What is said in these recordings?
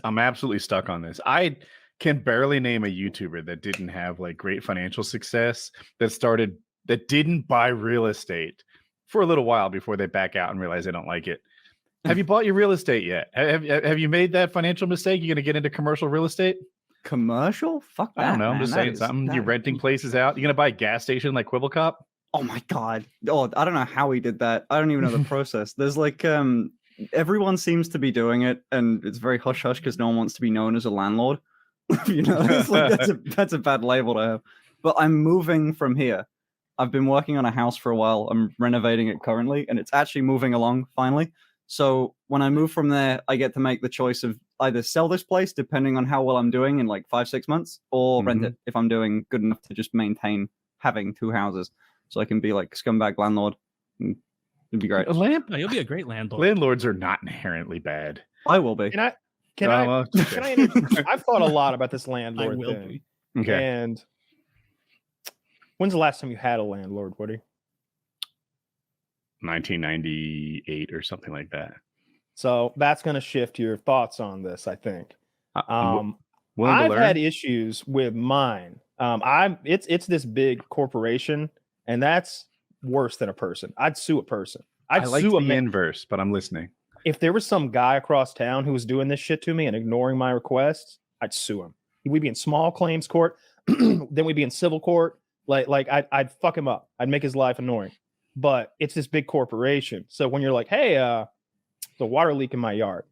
I'm absolutely stuck on this. I can barely name a YouTuber that didn't have like great financial success that didn't buy real estate for a little while before they back out and realize they don't like it. Have you bought your real estate yet? Have you made that financial mistake? You going to get into commercial real estate? Commercial? Fuck that, I don't know. I'm man. just saying something. You're renting places out. You going to buy a gas station like Quibblecop? Oh my God. Oh, I don't know how he did that. I don't even know the process. There's like, everyone seems to be doing it, and it's very hush hush because no one wants to be known as a landlord. You know, it's like that's a bad label to have. But I'm moving from here. I've been working on a house for a while. I'm renovating it currently, and it's actually moving along finally. So when I move from there, I get to make the choice of either sell this place, depending on how well I'm doing in like 5-6 months, or rent it if I'm doing good enough to just maintain having 2 houses. So I can be like scumbag landlord. It'd be great. You'll be a great landlord. Landlords are not inherently bad. I will be. Can I I've thought a lot about this landlord thing. Okay. And when's the last time you had a landlord, Woody? 1998 or something like that. So that's going to shift your thoughts on this, I think. I've had issues with mine. It's this big corporation, and that's worse than a person. I'd sue a person. I'd sue the inverse, but I'm listening. If there was some guy across town who was doing this shit to me and ignoring my requests, I'd sue him. We'd be in small claims court, then we'd be in civil court. Like I'd fuck him up. I'd make his life annoying. But it's this big corporation. So when you're like, hey, the water leak in my yard,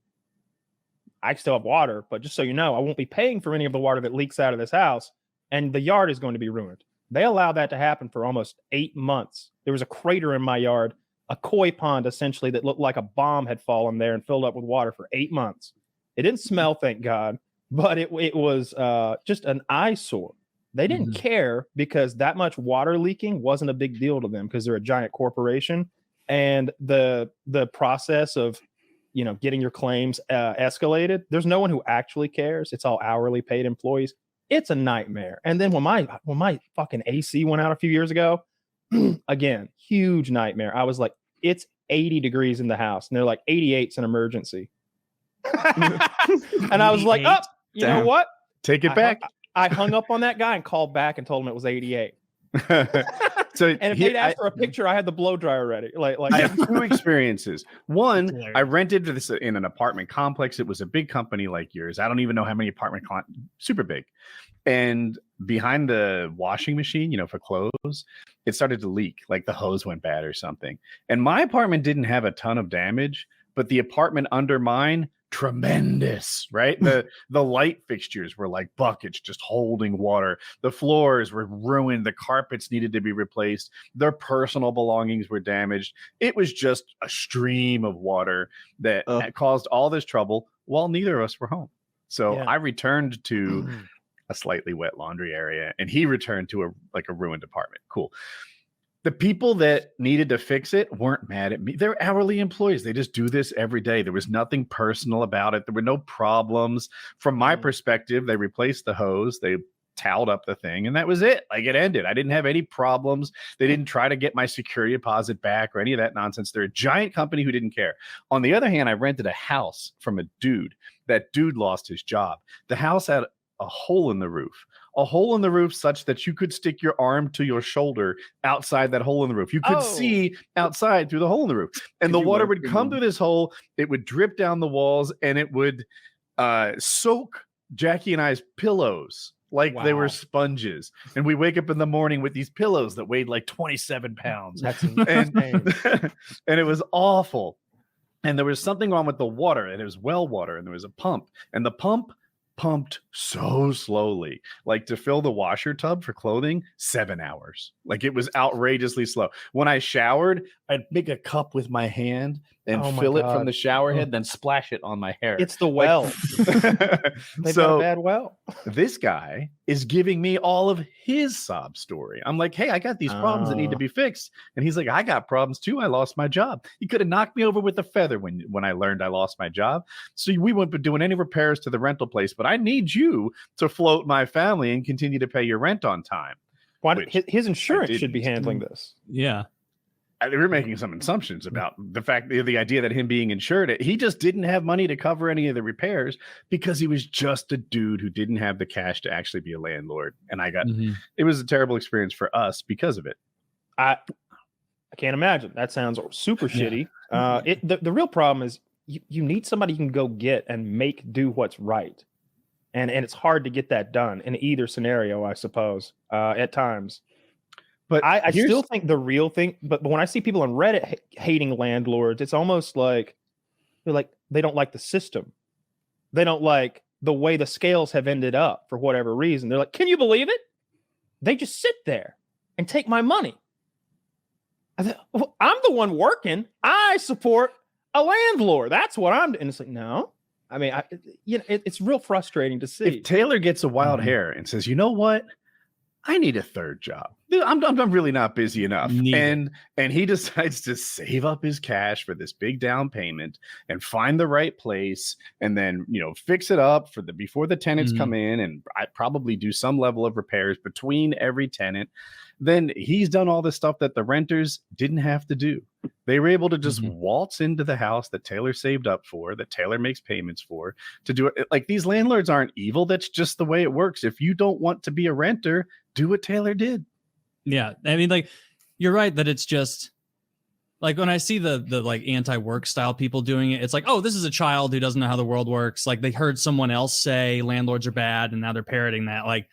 I still have water, but just so you know, I won't be paying for any of the water that leaks out of this house, and the yard is going to be ruined. They allowed that to happen for almost 8 months. There was a crater in my yard, a koi pond essentially that looked like a bomb had fallen there and filled up with water for 8 months. It didn't smell, thank God, but it was just an eyesore. They didn't care because that much water leaking wasn't a big deal to them because they're a giant corporation, and the process of getting your claims escalated. There's no one who actually cares. It's all hourly paid employees. It's a nightmare. And then when my fucking AC went out a few years ago, again, huge nightmare. I was like, it's 80 degrees in the house, and they're like 88's an emergency. And I was like, you know what? Take it back. I hung up on that guy and called back and told him it was 88. So and if they'd asked for a picture, I had the blow dryer ready. Like I have 2 experiences. One, I rented this in an apartment complex. It was a big company like yours. I don't even know how many super big. And behind the washing machine, for clothes, it started to leak, like the hose went bad or something. And my apartment didn't have a ton of damage, but the apartment under mine, tremendous, right? The light fixtures were like buckets just holding water. The floors were ruined. The carpets needed to be replaced. Their personal belongings were damaged. It was just a stream of water that caused all this trouble while neither of us were home. So I returned to a slightly wet laundry area, and he returned to a ruined apartment. Cool. The people that needed to fix it weren't mad at me. They're hourly employees. They just do this every day. There was nothing personal about it. There were no problems. From my perspective, they replaced the hose. They toweled up the thing, and that was it. Like, it ended. I didn't have any problems. They didn't try to get my security deposit back or any of that nonsense. They're a giant company who didn't care. On the other hand, I rented a house from a dude. That dude lost his job. The house had a hole in the roof such that you could stick your arm to your shoulder outside that hole in the roof. You could see outside through the hole in the roof, and the water would come through this hole. It would drip down the walls, and it would soak Jackie and I's pillows like they were sponges. And we wake up in the morning with these pillows that weighed like 27 pounds. That's insane. And it was awful. And there was something wrong with the water, and it was well water, and there was a pump, and the pump pumped so slowly, like to fill the washer tub for clothing, 7 hours. Like, it was outrageously slow. When I showered, I'd make a cup with my hand and fill it from the shower head, then splash it on my hair. It's the well. They've got a bad well. This guy is giving me all of his sob story. I'm like, hey, I got these problems that need to be fixed. And he's like, I got problems too. I lost my job. He could have knocked me over with a feather when I learned I lost my job. So we wouldn't be doing any repairs to the rental place, but I need you to float my family and continue to pay your rent on time. His insurance should be handling this. Yeah. they were making some assumptions about the fact, the idea that him being insured, he just didn't have money to cover any of the repairs because he was just a dude who didn't have the cash to actually be a landlord. And it was a terrible experience for us because of it. I can't imagine. That sounds super shitty. The real problem is you need somebody you can go get and do what's right. And it's hard to get that done in either scenario, I suppose, at times. But I still think the real thing, but when I see people on Reddit hating landlords, it's almost like they don't like the system. They don't like the way the scales have ended up for whatever reason. They're like, can you believe it? They just sit there and take my money. I'm the one working. I support a landlord. That's what I'm doing. And it's like, no. I mean, it's real frustrating to see. If Taylor gets a wild hair and says, you know what? I need a third job. I'm really not busy enough. And he decides to save up his cash for this big down payment and find the right place and then, fix it up before the tenants come in, and I probably do some level of repairs between every tenant. Then he's done all the stuff that the renters didn't have to do. They were able to just waltz into the house that Taylor saved up for, that Taylor makes payments for, to do it. Like, these landlords aren't evil. That's just the way it works. If you don't want to be a renter, do what Taylor did. Yeah. I mean, like, you're right that it's just like when I see the like anti-work style people doing it, it's like, oh, this is a child who doesn't know how the world works. Like, they heard someone else say landlords are bad and now they're parroting that. Like,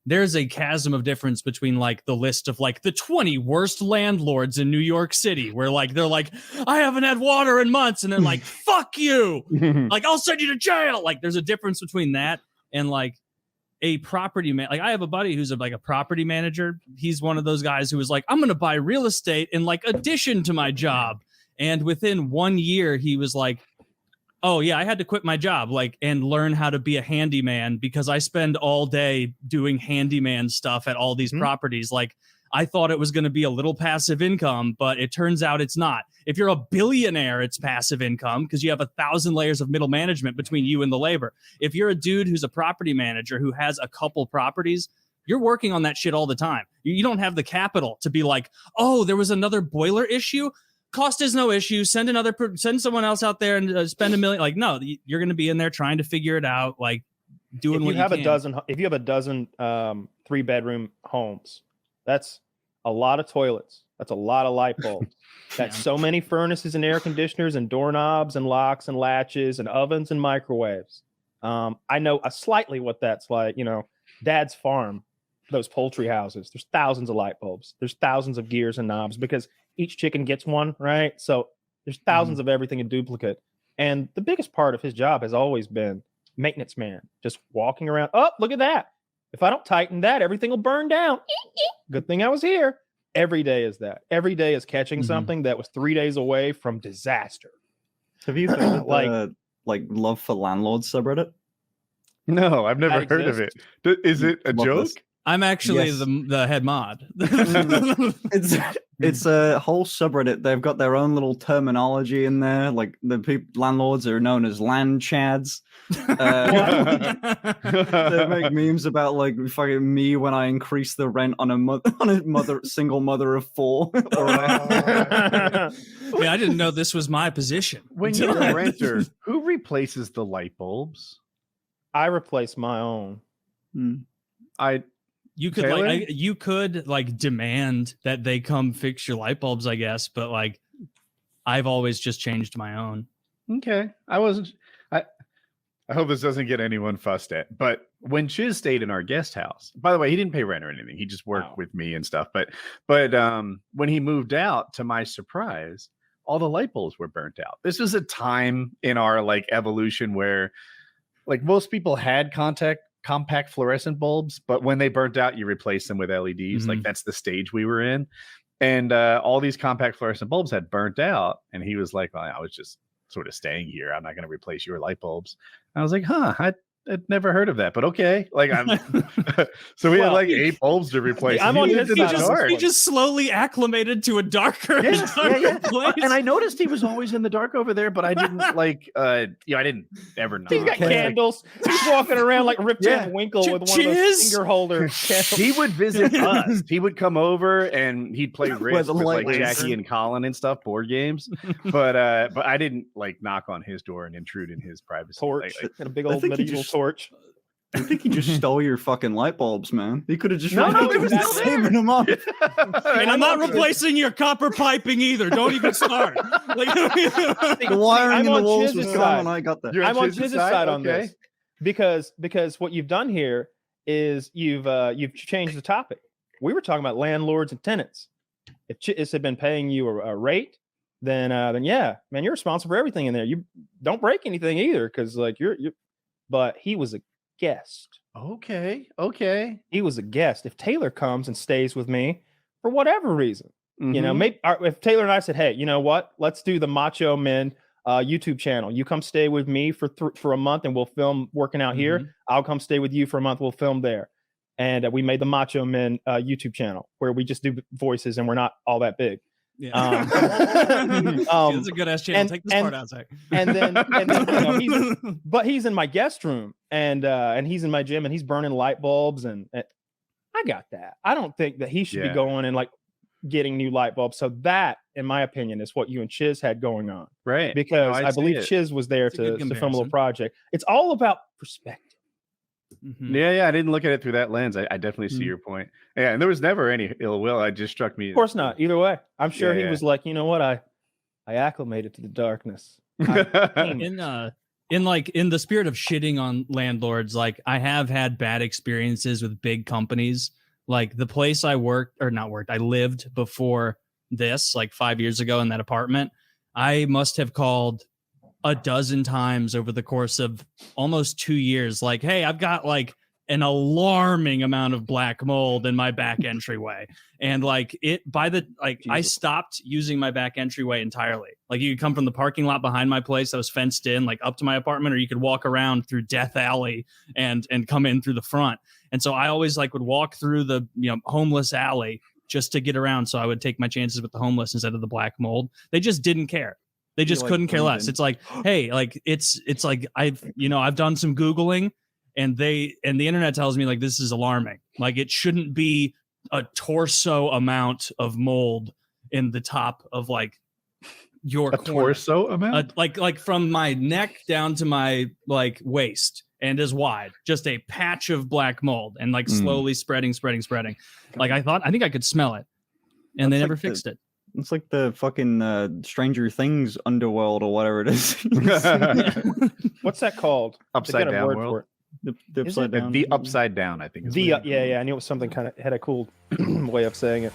there's a chasm of difference between like the list of like the 20 worst landlords in New York City, where like they're like, I haven't had water in months, and they're like, fuck you, like, I'll send you to jail. Like, there's a difference between that and like a property man. Like, I have a buddy who's like a property manager. He's one of those guys who was like, I'm gonna buy real estate in like addition to my job, and within 1 year he was like, oh yeah, I had to quit my job, like, and learn how to be a handyman because I spend all day doing handyman stuff at all these properties. Like, I thought it was going to be a little passive income, but it turns out it's not. If you're a billionaire, it's passive income because you have 1,000 layers of middle management between you and the labor. If you're a dude who's a property manager who has a couple properties, you're working on that shit all the time. You don't have the capital to be like, oh, there was another boiler issue. Cost is no issue. Send someone else out there and spend $1 million. Like, no, you're going to be in there trying to figure it out. Like, doing what you can. If you have a dozen 3-bedroom homes, that's a lot of toilets. That's a lot of light bulbs. That's so many furnaces and air conditioners and doorknobs and locks and latches and ovens and microwaves. I know slightly what that's like. Dad's farm, those poultry houses. There's thousands of light bulbs. There's thousands of gears and knobs because each chicken gets one, right? So there's thousands of everything in duplicate. And the biggest part of his job has always been maintenance man, just walking around. Oh, look at that. If I don't tighten that, everything will burn down. Good thing I was here. Every day is that. Every day is catching something that was 3 days away from disaster. Have you heard of like Love for Landlords subreddit? No, I've never heard of it. Is it a joke? This. I'm actually the head mod. It's a whole subreddit. They've got their own little terminology in there. Like, the landlords are known as land chads. They make memes about like fucking me when I increase the rent on a single mother of 4. Yeah, I didn't know this was my position. When you're a renter, who replaces the light bulbs? I replace my own. You could demand that they come fix your light bulbs, I guess, but like, I've always just changed my own. Okay. I hope this doesn't get anyone fussed at, but when Chiz stayed in our guest house, by the way, he didn't pay rent or anything. He just worked with me and stuff. But when he moved out, to my surprise, all the light bulbs were burnt out. This was a time in our like evolution where like most people had compact fluorescent bulbs, but when they burnt out, you replace them with LEDs. Like, that's the stage we were in. And all these compact fluorescent bulbs had burnt out. And he was like, well, I was just sort of staying here. I'm not going to replace your light bulbs. And I was like, I'd never heard of that, but okay. Like I'm so we had like 8 bulbs to replace. I'm on his side. He just slowly acclimated to a darker, darker place. And I noticed he was always in the dark over there, but I didn't like I didn't ever know. He's got candles. He's walking around like Rip Van Winkle with one of those finger holder candles. He would visit us. He would come over and he'd play Risk with like lights. Jackie and Colin and stuff, board games. But I didn't like knock on his door and intrude in his privacy. Torch. Like, And a big old medieval torch. I think he just stole your fucking light bulbs, man. He could have just No, he was that- saving them up. And I'm not replacing your copper piping either. Don't even start. Like, The wiring I'm in the on walls Chiz's was side. gone when I got there. You're I'm on Chiz's Chiz's side on okay. this because what you've done here is you've changed the topic. We were talking about landlords and tenants. If Chiz had been paying you a rate, then yeah, man, you're responsible for everything in there. You don't break anything either, because like you're. But he was a guest. Okay. He was a guest. If Taylor comes and stays with me for whatever reason, you know, maybe if Taylor and I said, hey, you know what, let's do the Macho Men YouTube channel. You come stay with me for a month and we'll film working out here. I'll come stay with you for a month. We'll film there. And we made the Macho Men YouTube channel where we just do voices and we're not all that big. yeah. It's a good ass channel. Take this part out, Zach. And then you know, he's in my guest room and he's in my gym and he's burning light bulbs and I got that. I don't think that he should be going and like getting new light bulbs. So that, in my opinion, is what you and Chiz had going on. Right. Because I believe Chiz was there to film a little project. It's all about perspective. Yeah, I didn't look at it through that lens. I definitely see your point. Yeah, and there was never any ill will. It just struck me. Of course not. Either way, I'm sure he was like, you know what, I acclimated to the darkness. In the spirit of shitting on landlords, like I have had bad experiences with big companies. Like the place I lived before this, like 5 years ago in that apartment, I must have called a dozen times over the course of almost 2 years. Like, hey, I've got like an alarming amount of black mold in my back entryway. And like I stopped using my back entryway entirely. Like you could come from the parking lot behind my place that was fenced in, like up to my apartment, or you could walk around through Death Alley and come in through the front. And so I always like would walk through the, homeless alley just to get around. So I would take my chances with the homeless instead of the black mold. They just didn't care. They just couldn't care less. It's like, hey, like it's like I've done some Googling and the internet tells me like this is alarming. Like it shouldn't be a torso amount of mold in the top of like your torso amount, like from my neck down to my like waist and as wide, just a patch of black mold and like slowly spreading. Like I think I could smell it, and they never fixed it. It's like the fucking Stranger Things underworld or whatever it is. What's that called? Upside down world. The upside down. The upside down, I think. I knew it was something kind of had a cool way of saying it.